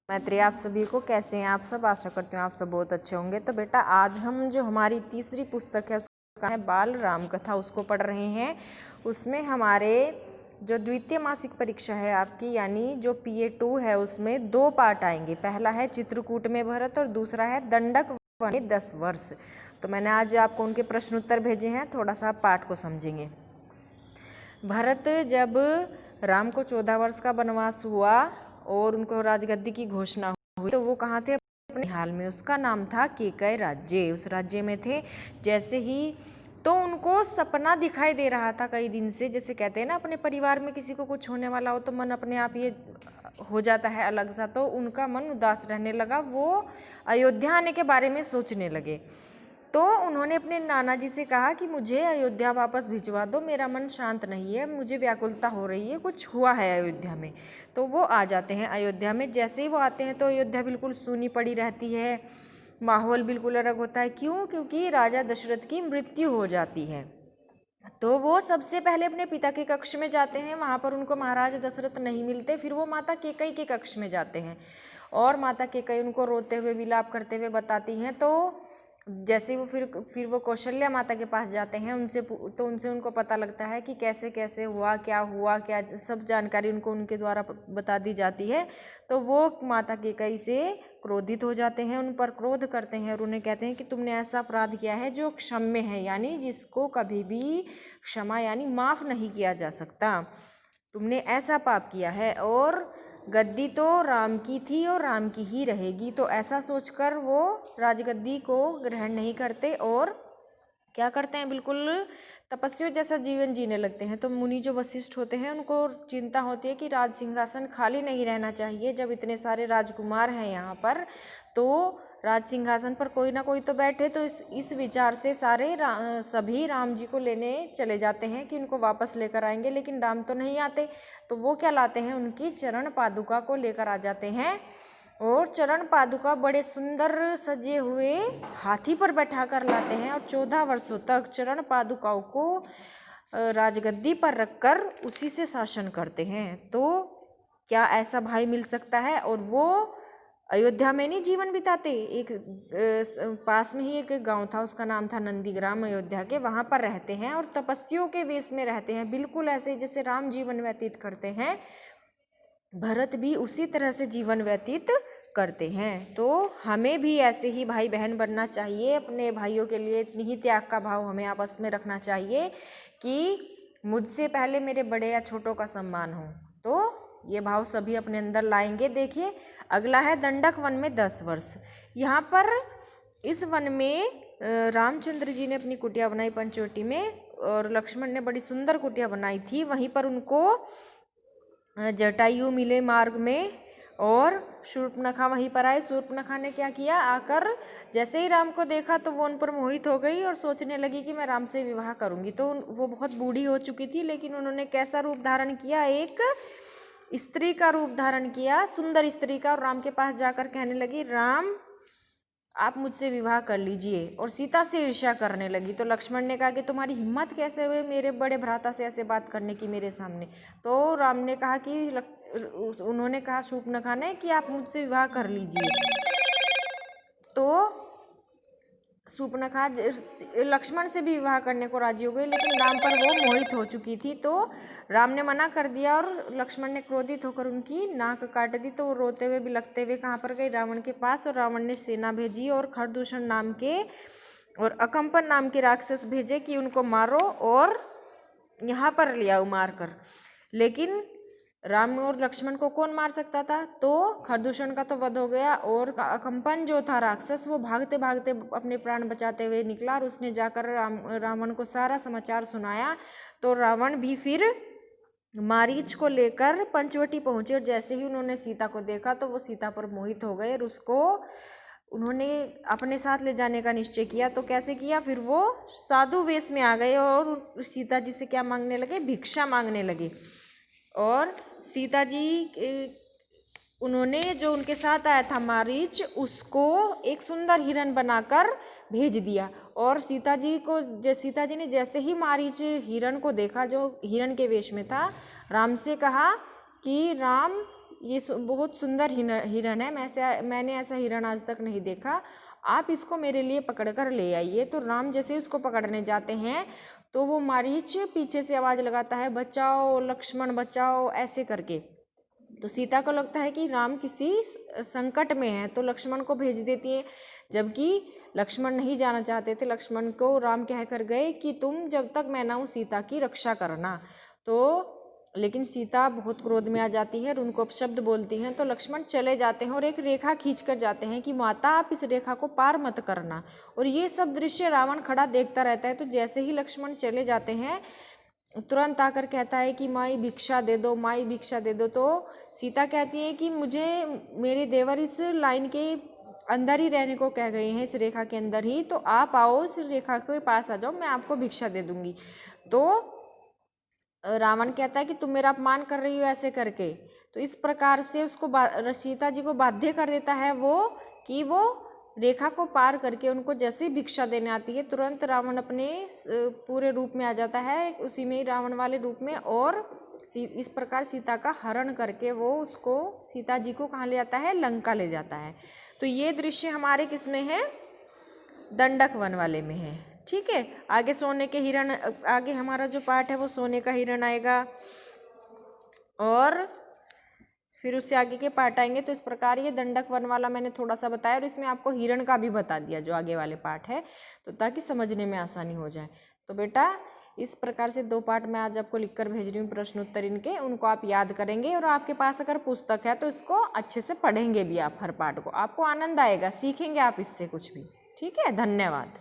मैत्री, आप सभी को कैसे हैं आप सब। आशा करती हूँ आप सब बहुत अच्छे होंगे। तो बेटा आज हम जो हमारी तीसरी पुस्तक है उसका है बाल राम कथा, उसको पढ़ रहे हैं। उसमें हमारे जो द्वितीय मासिक परीक्षा है आपकी, यानी जो PA2 है, उसमें 2 पार्ट आएंगे। पहला है चित्रकूट में भरत और दूसरा है दंडक वन में 10 वर्ष। तो मैंने आज आपको उनके प्रश्न उत्तर भेजे हैं, थोड़ा सा आप पाठ को समझेंगे। भरत जब राम को 14 वर्ष का वनवास हुआ और उनको राजगद्दी की घोषणा हुई तो वो कहाँ थे? अपने हाल में। उसका नाम था केकय राज्य, उस राज्य में थे। जैसे ही तो उनको सपना दिखाई दे रहा था कई दिन से। जैसे कहते हैं ना, अपने परिवार में किसी को कुछ होने वाला हो तो मन अपने आप ये हो जाता है अलग सा, तो उनका मन उदास रहने लगा। वो अयोध्या आने के बारे में सोचने लगे। तो उन्होंने अपने नाना जी से कहा कि मुझे अयोध्या वापस भिजवा दो, मेरा मन शांत नहीं है, मुझे व्याकुलता हो रही है, कुछ हुआ है अयोध्या में। तो वो आ जाते हैं अयोध्या में। जैसे ही वो आते हैं तो अयोध्या बिल्कुल सूनी पड़ी रहती है, माहौल बिल्कुल अलग होता है। क्यों? क्योंकि राजा दशरथ की मृत्यु हो जाती है। तो वो सबसे पहले अपने पिता के कक्ष में जाते हैं, वहाँ पर उनको महाराज दशरथ नहीं मिलते। फिर वो माता केकई के कक्ष में जाते हैं और माता केकई उनको रोते हुए विलाप करते हुए बताती हैं। तो जैसे वो फिर वो कौशल्या माता के पास जाते हैं, उनसे उनको पता लगता है कि कैसे कैसे हुआ, क्या सब जानकारी उनको उनके द्वारा बता दी जाती है। तो वो माता केकई से क्रोधित हो जाते हैं, उन पर क्रोध करते हैं और उन्हें कहते हैं कि तुमने ऐसा अपराध किया है जो क्षम्य है, यानी जिसको कभी भी क्षमा यानी माफ़ नहीं किया जा सकता। तुमने ऐसा पाप किया है और गद्दी तो राम की थी और राम की ही रहेगी। तो ऐसा सोचकर वो राजगद्दी को ग्रहण नहीं करते और क्या करते हैं, बिल्कुल तपस्वियों जैसा जीवन जीने लगते हैं। तो मुनि जो वशिष्ठ होते हैं उनको चिंता होती है कि राज सिंहासन खाली नहीं रहना चाहिए। जब इतने सारे राजकुमार हैं यहाँ पर, तो राज सिंहासन पर कोई ना कोई तो बैठे। तो इस विचार से सभी राम जी को लेने चले जाते हैं कि उनको वापस लेकर आएंगे, लेकिन राम तो नहीं आते। तो वो क्या लाते हैं, उनकी चरण पादुका को लेकर आ जाते हैं। और चरण पादुका बड़े सुंदर सजे हुए हाथी पर बैठा कर लाते हैं और 14 वर्षों तक चरण पादुकाओं को राजगद्दी पर रखकर उसी से शासन करते हैं। तो क्या ऐसा भाई मिल सकता है? और वो अयोध्या में नहीं जीवन बिताते, एक पास में ही एक गांव था, उसका नाम था नंदीग्राम, अयोध्या के। वहाँ पर रहते हैं और तपस्वियों के वेश में रहते हैं, बिल्कुल ऐसे जैसे राम जीवन व्यतीत करते हैं। भरत भी उसी तरह से जीवन व्यतीत करते हैं। तो हमें भी ऐसे ही भाई बहन बनना चाहिए। अपने भाइयों के लिए इतनी ही त्याग का भाव हमें आपस में रखना चाहिए कि मुझसे पहले मेरे बड़े या छोटों का सम्मान हो। तो ये भाव सभी अपने अंदर लाएंगे। देखिए अगला है दंडक वन में 10 वर्ष। यहाँ पर इस वन में रामचंद्र जी ने अपनी कुटिया बनाई पंचवटी में और लक्ष्मण ने बड़ी सुंदर कुटिया बनाई थी। वहीं पर उनको जटायु मिले मार्ग में और शूर्पणखा वहीं पर आए। शूर्पणखा ने क्या किया, आकर जैसे ही राम को देखा तो वो उन पर मोहित हो गई और सोचने लगी कि मैं राम से विवाह करूंगी। तो वो बहुत बूढ़ी हो चुकी थी, लेकिन उन्होंने कैसा रूप धारण किया, एक स्त्री का रूप धारण किया, सुंदर स्त्री का। और राम के पास जाकर कहने लगी, राम आप मुझसे विवाह कर लीजिए, और सीता से ईर्ष्या करने लगी। तो लक्ष्मण ने कहा कि तुम्हारी हिम्मत कैसे हुई मेरे बड़े भ्राता से ऐसे बात करने की मेरे सामने। तो राम ने कहा कि उन्होंने कहा शूर्पणखा ने कि आप मुझसे विवाह कर लीजिए। तो शूर्पणखा लक्ष्मण से भी विवाह करने को राजी हो गई, लेकिन राम पर वो मोहित हो चुकी थी। तो राम ने मना कर दिया और लक्ष्मण ने क्रोधित होकर उनकी नाक काट दी। तो वो रोते हुए बिलखते हुए कहाँ पर गई, रावण के पास। और रावण ने सेना भेजी और खरदूषण नाम के और अकंपन नाम के राक्षस भेजे कि उनको मारो और यहाँ पर ले आओ मार कर। लेकिन राम और लक्ष्मण को कौन मार सकता था? तो खरदूषण का तो वध हो गया और अकंपन जो था राक्षस, वो भागते भागते अपने प्राण बचाते हुए निकला और उसने जाकर रावण को सारा समाचार सुनाया। तो रावण भी फिर मारीच को लेकर पंचवटी पहुंचे और जैसे ही उन्होंने सीता को देखा तो वो सीता पर मोहित हो गए और उसको उन्होंने अपने साथ ले जाने का निश्चय किया। तो कैसे किया, फिर वो साधु वेश में आ गए और सीता जी से क्या मांगने लगे, भिक्षा मांगने लगे। और सीता जी उन्होंने जो उनके साथ आया था मारीच, उसको एक सुंदर हिरण बनाकर भेज दिया। और सीता जी ने जैसे ही मारीच हिरण को देखा, जो हिरण के वेश में था, राम से कहा कि राम ये बहुत सुंदर हिरन है, मैंने ऐसा हिरन आज तक नहीं देखा, आप इसको मेरे लिए पकड़ कर ले आइए। तो राम जैसे उसको पकड़ने जाते हैं तो वो मारीच पीछे से आवाज़ लगाता है, बचाओ लक्ष्मण बचाओ, ऐसे करके। तो सीता को लगता है कि राम किसी संकट में है, तो लक्ष्मण को भेज देती है, जबकि लक्ष्मण नहीं जाना चाहते थे। लक्ष्मण को राम कह कर गए कि तुम जब तक मैं ना हूँ सीता की रक्षा करना। तो लेकिन सीता बहुत क्रोध में आ जाती है और उनको अपशब्द बोलती हैं। तो लक्ष्मण चले जाते हैं और एक रेखा खींच कर जाते हैं कि माता आप इस रेखा को पार मत करना। और ये सब दृश्य रावण खड़ा देखता रहता है। तो जैसे ही लक्ष्मण चले जाते हैं तुरंत आकर कहता है कि माई भिक्षा दे दो, माई भिक्षा दे दो। तो सीता कहती है कि मुझे मेरे देवर इस लाइन के अंदर ही रहने को कह गए हैं, इस रेखा के अंदर ही, तो आप आओ इस रेखा के पास आ जाओ, मैं आपको भिक्षा दे दूंगी। तो रावण कहता है कि तुम मेरा अपमान कर रही हो ऐसे करके। तो इस प्रकार से उसको सीता जी को बाध्य कर देता है वो कि वो रेखा को पार करके उनको जैसे ही भिक्षा देने आती है तुरंत रावण अपने पूरे रूप में आ जाता है, उसी में ही रावण वाले रूप में, और इस प्रकार सीता का हरण करके वो उसको सीता जी को कहाँ ले जाता है, लंका ले जाता है। तो ये दृश्य हमारे किस में है, दंडक वन वाले में है। ठीक है, आगे सोने के हिरण, आगे हमारा जो पार्ट है वो सोने का हिरण आएगा और फिर उससे आगे के पार्ट आएंगे। तो इस प्रकार ये दंडक वन वाला मैंने थोड़ा सा बताया और इसमें आपको हिरण का भी बता दिया जो आगे वाले पार्ट है, तो ताकि समझने में आसानी हो जाए। तो बेटा इस प्रकार से 2 पार्ट मैं आज आपको लिखकर भेज रही हूँ प्रश्न उत्तर इनके, उनको आप याद करेंगे और आपके पास अगर पुस्तक है तो इसको अच्छे से पढ़ेंगे भी आप, हर पार्ट को आपको आनंद आएगा, सीखेंगे आप इससे कुछ भी। ठीक है, धन्यवाद।